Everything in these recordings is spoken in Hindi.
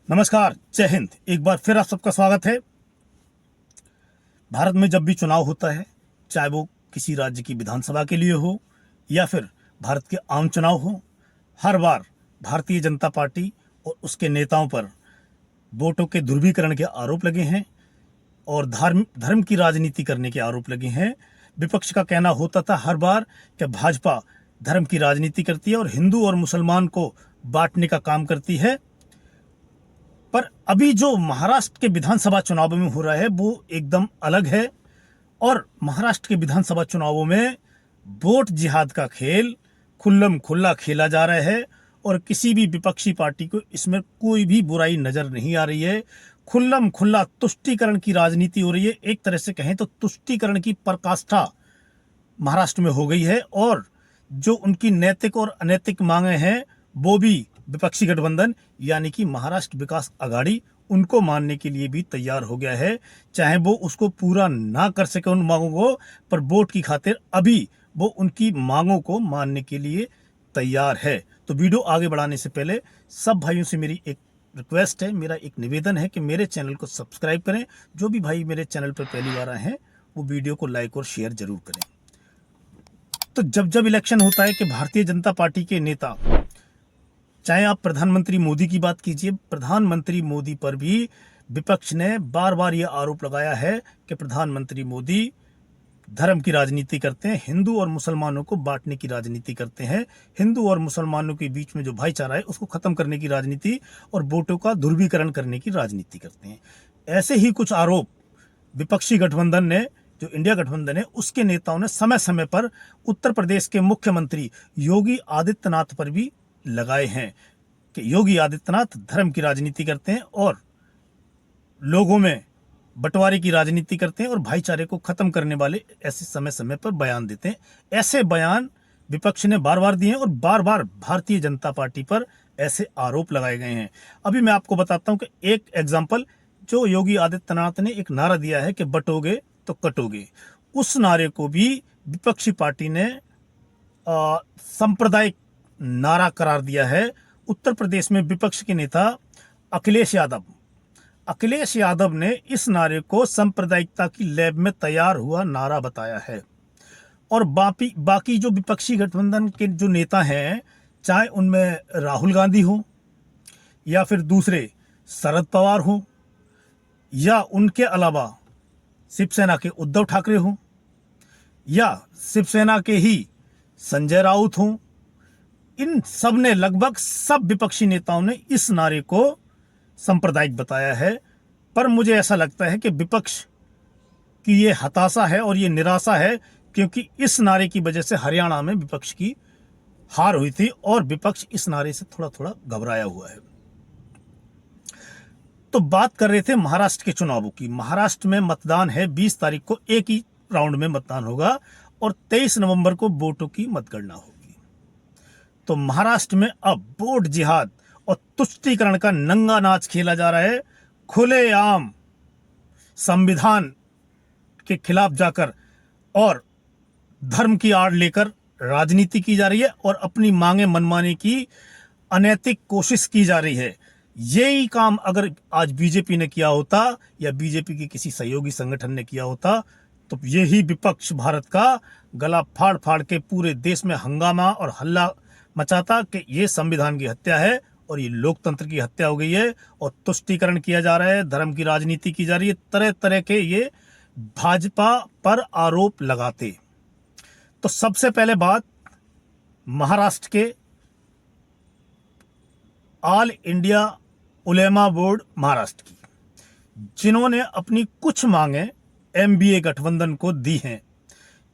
नमस्कार, जय हिंद। एक बार फिर आप सबका स्वागत है। भारत में जब भी चुनाव होता है, चाहे वो किसी राज्य की विधानसभा के लिए हो या फिर भारत के आम चुनाव हो, हर बार भारतीय जनता पार्टी और उसके नेताओं पर वोटों के ध्रुवीकरण के आरोप लगे हैं और धर्म की राजनीति करने के आरोप लगे हैं। विपक्ष का कहना होता था हर बार कि भाजपा धर्म की राजनीति करती है और हिंदू और मुसलमान को बांटने का काम करती है। पर अभी जो महाराष्ट्र के विधानसभा चुनाव में हो रहा है वो एकदम अलग है और महाराष्ट्र के विधानसभा चुनावों में वोट जिहाद का खेल खुल्लम खुल्ला खेला जा रहा है और किसी भी विपक्षी पार्टी को इसमें कोई भी बुराई नजर नहीं आ रही है। खुल्लम खुल्ला तुष्टीकरण की राजनीति हो रही है। एक तरह से कहें तो तुष्टीकरण की पराकाष्ठा महाराष्ट्र में हो गई है और जो उनकी नैतिक और अनैतिक मांगे हैं वो भी विपक्षी गठबंधन यानी कि महाराष्ट्र विकास आघाड़ी उनको मानने के लिए भी तैयार हो गया है। चाहे वो उसको पूरा ना कर सके उन मांगों को, पर वोट की खातिर अभी वो उनकी मांगों को मानने के लिए तैयार है। तो वीडियो आगे बढ़ाने से पहले सब भाइयों से मेरी एक रिक्वेस्ट है, मेरा एक निवेदन है कि मेरे चैनल को सब्सक्राइब करें। जो भी भाई मेरे चैनल पर पहली बार आए हैं वो वीडियो को लाइक और शेयर जरूर करें। तो जब जब इलेक्शन होता है कि भारतीय जनता पार्टी के नेता, चाहे आप प्रधानमंत्री मोदी की बात कीजिए, प्रधानमंत्री मोदी पर भी विपक्ष ने बार बार यह आरोप लगाया है कि प्रधानमंत्री मोदी धर्म की राजनीति करते हैं, हिंदू और मुसलमानों को बांटने की राजनीति करते हैं, हिंदू और मुसलमानों के बीच में जो भाईचारा है उसको खत्म करने की राजनीति और वोटों का ध्रुवीकरण करने की राजनीति करते हैं। ऐसे ही कुछ आरोप विपक्षी गठबंधन ने, जो इंडिया गठबंधन है, उसके नेताओं ने समय समय पर उत्तर प्रदेश के मुख्यमंत्री योगी आदित्यनाथ पर भी लगाए हैं कि योगी आदित्यनाथ धर्म की राजनीति करते हैं और लोगों में बंटवारे की राजनीति करते हैं और भाईचारे को खत्म करने वाले ऐसे समय समय पर बयान देते हैं। ऐसे बयान विपक्ष ने बार बार दिए हैं और बार बार भारतीय जनता पार्टी पर ऐसे आरोप लगाए गए हैं। अभी मैं आपको बताता हूं कि एक एग्जाम्पल, जो योगी आदित्यनाथ ने एक नारा दिया है कि बटोगे तो कटोगे, उस नारे को भी विपक्षी पार्टी ने सांप्रदायिक नारा करार दिया है। उत्तर प्रदेश में विपक्ष के नेता अखिलेश यादव ने इस नारे को सांप्रदायिकता की लैब में तैयार हुआ नारा बताया है। और बाकी जो विपक्षी गठबंधन के जो नेता हैं, चाहे उनमें राहुल गांधी हो या फिर दूसरे शरद पवार हो या उनके अलावा शिवसेना के उद्धव ठाकरे हो या शिवसेना के ही संजय राउत हो, इन सब ने, लगभग सब विपक्षी नेताओं ने इस नारे को सांप्रदायिक बताया है। पर मुझे ऐसा लगता है कि विपक्ष की ये हताशा है और ये निराशा है, क्योंकि इस नारे की वजह से हरियाणा में विपक्ष की हार हुई थी और विपक्ष इस नारे से थोड़ा थोड़ा घबराया हुआ है। तो बात कर रहे थे महाराष्ट्र के चुनावों की। महाराष्ट्र में मतदान है 20 तारीख को, एक ही राउंड में मतदान होगा और 23 नवंबर को वोटों की मतगणना होगी। तो महाराष्ट्र में अब वोट जिहाद और तुष्टीकरण का नंगा नाच खेला जा रहा है। खुलेआम संविधान के खिलाफ जाकर और धर्म की आड़ लेकर राजनीति की जा रही है और अपनी मांगे मनवाने की अनैतिक कोशिश की जा रही है। यही काम अगर आज बीजेपी ने किया होता या बीजेपी के किसी सहयोगी संगठन ने किया होता तो यही विपक्ष भारत का गला फाड़ फाड़ के पूरे देश में हंगामा और हल्ला मचाता कि ये संविधान की हत्या है और ये लोकतंत्र की हत्या हो गई है और तुष्टीकरण किया जा रहा है, धर्म की राजनीति की जा रही है। तरह तरह के ये भाजपा पर आरोप लगाते। तो सबसे पहले बात महाराष्ट्र के ऑल इंडिया उलेमा बोर्ड महाराष्ट्र की, जिन्होंने अपनी कुछ मांगे एमबीए गठबंधन को दी हैं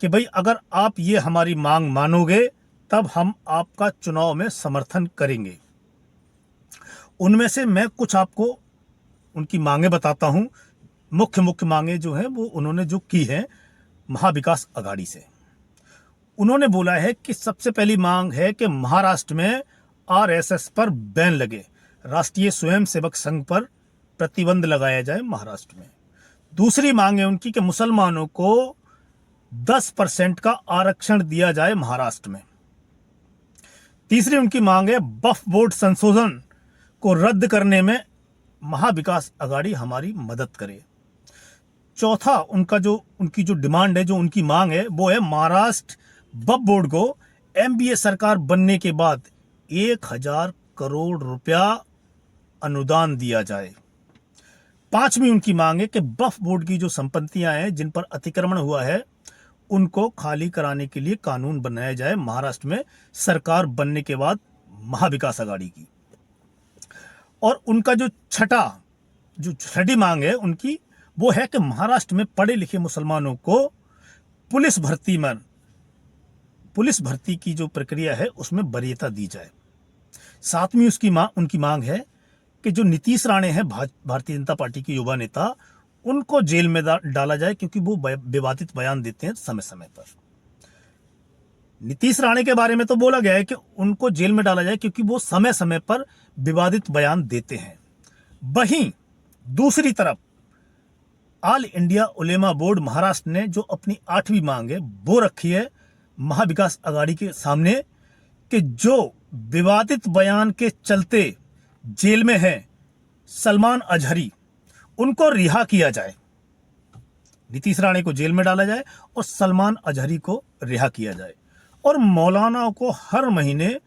कि भाई अगर आप ये हमारी मांग मानोगे तब हम आपका चुनाव में समर्थन करेंगे। उनमें से मैं कुछ आपको उनकी मांगे बताता हूं। मुख्य मांगे जो हैं वो उन्होंने जो की है महाविकास आघाड़ी से, उन्होंने बोला है कि सबसे पहली मांग है कि महाराष्ट्र में आरएसएस पर बैन लगे, राष्ट्रीय स्वयंसेवक संघ पर प्रतिबंध लगाया जाए महाराष्ट्र में। दूसरी मांग है उनकी कि मुसलमानों को 10% का आरक्षण दिया जाए महाराष्ट्र में। तीसरी उनकी मांग है वक्फ बोर्ड संशोधन को रद्द करने में महाविकास अघाड़ी हमारी मदद करे। चौथा उनकी जो डिमांड है, जो उनकी मांग है, वो है महाराष्ट्र वक्फ बोर्ड को एमबीए सरकार बनने के बाद 1000 करोड़ रुपया अनुदान दिया जाए। पांचवी उनकी मांग है कि वक्फ बोर्ड की जो संपत्तियां हैं जिन पर अतिक्रमण हुआ है उनको खाली कराने के लिए कानून बनाया जाए महाराष्ट्र में सरकार बनने के बाद महाविकास अघाड़ी की। और उनका जो छठी मांग है उनकी, वो है कि महाराष्ट्र में पढ़े लिखे मुसलमानों को पुलिस भर्ती की जो प्रक्रिया है उसमें वरीयता दी जाए। सातवीं उनकी मांग है कि जो नीतीश राणे हैं भारतीय जनता पार्टी के युवा नेता, उनको जेल में डाला जाए क्योंकि वो विवादित बयान देते हैं समय समय पर। नीतीश राणे के बारे में तो बोला गया है कि उनको जेल में डाला जाए क्योंकि वो समय समय पर विवादित बयान देते हैं। वहीं दूसरी तरफ ऑल इंडिया उलेमा बोर्ड महाराष्ट्र ने जो अपनी 8वीं मांग है वो रखी है महाविकास अघाड़ी के सामने कि जो विवादित बयान के चलते जेल में है सलमान अजहरी, उनको रिहा किया जाए। नीतीश राणे को जेल में डाला जाए और सलमान अजहरी को रिहा किया जाए। और मौलाना को हर महीने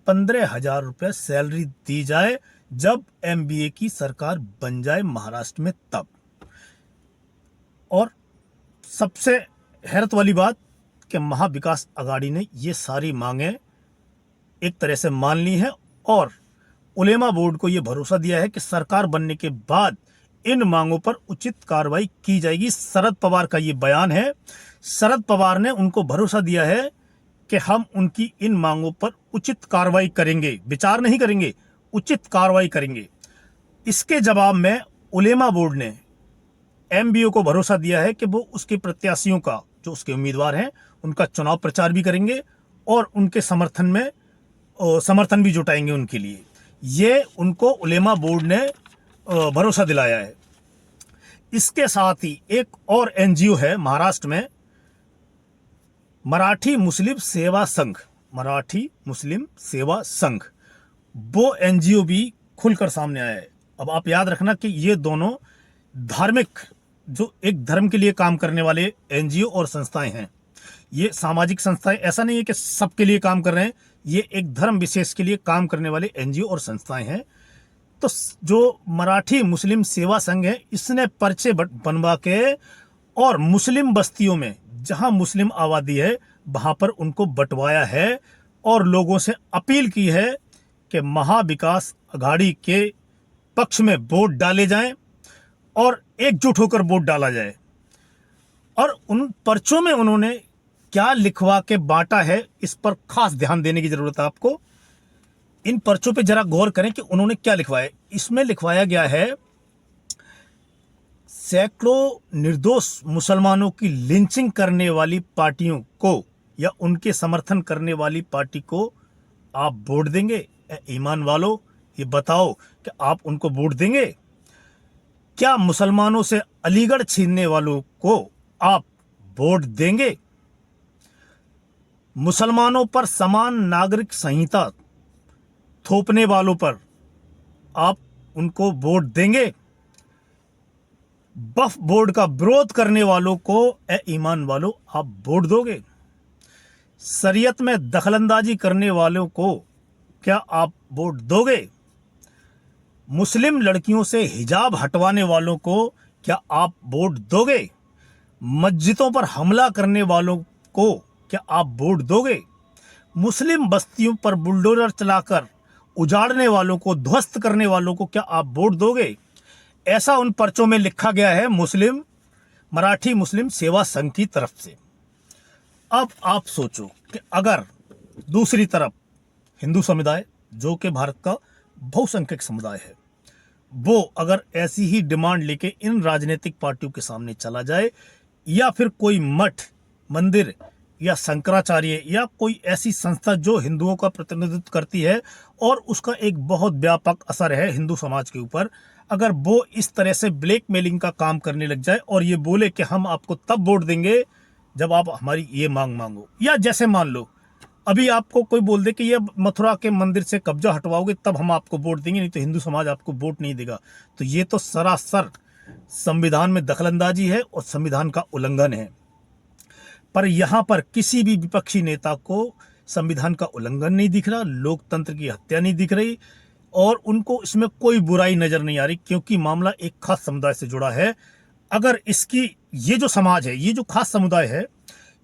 15,000 रुपये सैलरी दी जाए जब एमबीए की सरकार बन जाए महाराष्ट्र में तब। और सबसे हैरत वाली बात कि महाविकास अघाड़ी ने ये सारी मांगें एक तरह से मान ली हैं और उलेमा बोर्ड को ये भरोसा दिया है कि सरकार बनने के बाद इन मांगों पर उचित कार्रवाई की जाएगी। शरद पवार का ये बयान है। शरद पवार ने उनको भरोसा दिया है कि हम उनकी इन मांगों पर उचित कार्रवाई करेंगे, विचार नहीं करेंगे, उचित कार्रवाई करेंगे। इसके जवाब में उलेमा बोर्ड ने एमबीओ को भरोसा दिया है कि वो उसके प्रत्याशियों का, जो उसके उम्मीदवार हैं, उनका चुनाव प्रचार भी करेंगे और उनके समर्थन भी जुटाएंगे उनके लिए। ये उनको उलेमा बोर्ड ने भरोसा दिलाया है। इसके साथ ही एक और एनजीओ है महाराष्ट्र में, मराठी मुस्लिम सेवा संघ। वो एनजीओ भी खुलकर सामने आया है। अब आप याद रखना कि ये दोनों धार्मिक, जो एक धर्म के लिए काम करने वाले एनजीओ और संस्थाएं हैं। ये सामाजिक संस्थाएं, ऐसा नहीं है कि सबके लिए काम कर रहे हैं, ये एक धर्म विशेष के लिए काम करने वाले एनजीओ और संस्थाएं हैं। तो जो मराठी मुस्लिम सेवा संघ है, इसने पर्चे बनवा के और मुस्लिम बस्तियों में जहां मुस्लिम आबादी है वहां पर उनको बंटवाया है और लोगों से अपील की है कि महाविकास अघाड़ी के पक्ष में वोट डाले जाएं और एकजुट होकर वोट डाला जाए। और उन पर्चों में उन्होंने क्या लिखवा के बांटा है, इस पर खास ध्यान देने की जरूरत है आपको। इन पर्चों पे जरा गौर करें कि उन्होंने क्या लिखवाया है। इसमें लिखवाया गया है, सैकड़ों निर्दोष मुसलमानों की लिंचिंग करने वाली पार्टियों को या उनके समर्थन करने वाली पार्टी को आप वोट देंगे? ईमान वालों, ये बताओ कि आप उनको वोट देंगे? क्या मुसलमानों से अलीगढ़ छीनने वालों को आप वोट देंगे? मुसलमानों पर समान नागरिक संहिता थोपने वालों पर आप उनको वोट देंगे? वक्फ बोर्ड का विरोध करने वालों को ईमान वालों आप वोट दोगे? शरीयत में दखलंदाजी करने वालों को क्या आप वोट दोगे? मुस्लिम लड़कियों से हिजाब हटवाने वालों को क्या आप वोट दोगे? मस्जिदों पर हमला करने वालों को क्या आप वोट दोगे? मुस्लिम बस्तियों पर बुलडोजर चलाकर उजाड़ने वालों को, ध्वस्त करने वालों को क्या आप वोट दोगे? ऐसा उन पर्चों में लिखा गया है मराठी मुस्लिम सेवा संघ की तरफ से। अब आप सोचो कि अगर दूसरी तरफ हिंदू समुदाय, जो कि भारत का बहुसंख्यक समुदाय है, वो अगर ऐसी ही डिमांड लेके इन राजनीतिक पार्टियों के सामने चला जाए, या फिर कोई मठ, मंदिर या शंकराचार्य या कोई ऐसी संस्था जो हिंदुओं का प्रतिनिधित्व करती है और उसका एक बहुत व्यापक असर है हिंदू समाज के ऊपर, अगर वो इस तरह से ब्लैकमेलिंग का काम करने लग जाए और ये बोले कि हम आपको तब वोट देंगे जब आप हमारी ये मांग मांगो, या जैसे मान लो अभी आपको कोई बोल दे कि ये मथुरा के मंदिर से कब्जा हटवाओगे तब हम आपको वोट देंगे, नहीं तो हिंदू समाज आपको वोट नहीं देगा, तो ये तो सरासर संविधान में दखलंदाजी है और संविधान का उल्लंघन है। पर यहां पर किसी भी विपक्षी नेता को संविधान का उल्लंघन नहीं दिख रहा, लोकतंत्र की हत्या नहीं दिख रही, और उनको इसमें कोई बुराई नजर नहीं आ रही, क्योंकि मामला एक खास समुदाय से जुड़ा है। अगर इसकी ये जो समाज है, ये जो खास समुदाय है,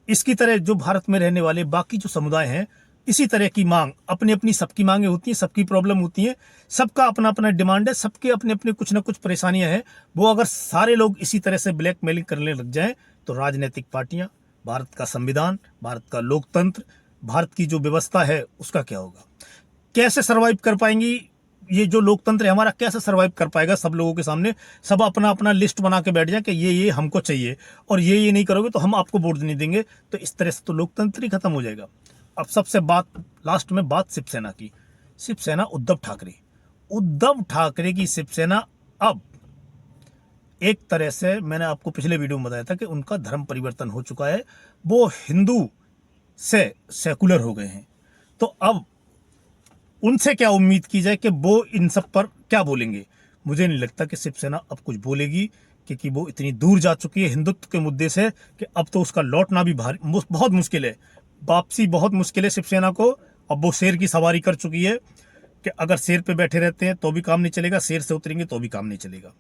इसकी तरह जो भारत में रहने वाले बाकी जो समुदाय हैं, इसी तरह की मांग, अपनी अपनी सबकी मांगे होती हैं, सबकी प्रॉब्लम होती है, सबका अपना अपना डिमांड है, सबके अपने अपने कुछ ना कुछ परेशानियां हैं। वो अगर सारे लोग इसी तरह से ब्लैकमेलिंग करने लग जाएं तो राजनीतिक पार्टियां, भारत का संविधान, भारत का लोकतंत्र, भारत की जो व्यवस्था है उसका क्या होगा? कैसे सरवाइव कर पाएंगी? ये जो लोकतंत्र है हमारा कैसे सरवाइव कर पाएगा? सब लोगों के सामने सब अपना अपना लिस्ट बना के बैठ जाए कि ये हमको चाहिए, और ये नहीं करोगे तो हम आपको वोट नहीं देंगे, तो इस तरह से तो लोकतंत्र ही खत्म हो जाएगा। अब सबसे बात लास्ट में बात शिवसेना की। शिवसेना उद्धव ठाकरे की शिवसेना अब एक तरह से, मैंने आपको पिछले वीडियो में बताया था कि उनका धर्म परिवर्तन हो चुका है, वो हिंदू से सेकुलर हो गए हैं। तो अब उनसे क्या उम्मीद की जाए कि वो इन सब पर क्या बोलेंगे? मुझे नहीं लगता कि शिवसेना अब कुछ बोलेगी, क्योंकि वो इतनी दूर जा चुकी है हिंदुत्व के मुद्दे से कि अब तो उसका लौटना भी बहुत मुश्किल है, वापसी बहुत मुश्किल है शिवसेना को। अब वो शेर की सवारी कर चुकी है कि अगर शेर पे बैठे रहते हैं तो भी काम नहीं चलेगा, शेर से उतरेंगे तो भी काम नहीं चलेगा।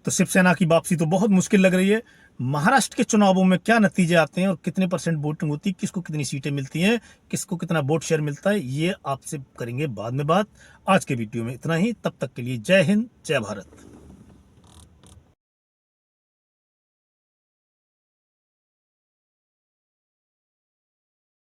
तो शिवसेना की वापसी तो बहुत मुश्किल लग रही है। महाराष्ट्र के चुनावों में क्या नतीजे आते हैं और कितने % वोटिंग होती है, किसको कितनी सीटें मिलती हैं, किसको कितना वोट शेयर मिलता है, ये आपसे करेंगे बाद में बात। आज के वीडियो में इतना ही, तब तक के लिए जय हिंद, जय भारत।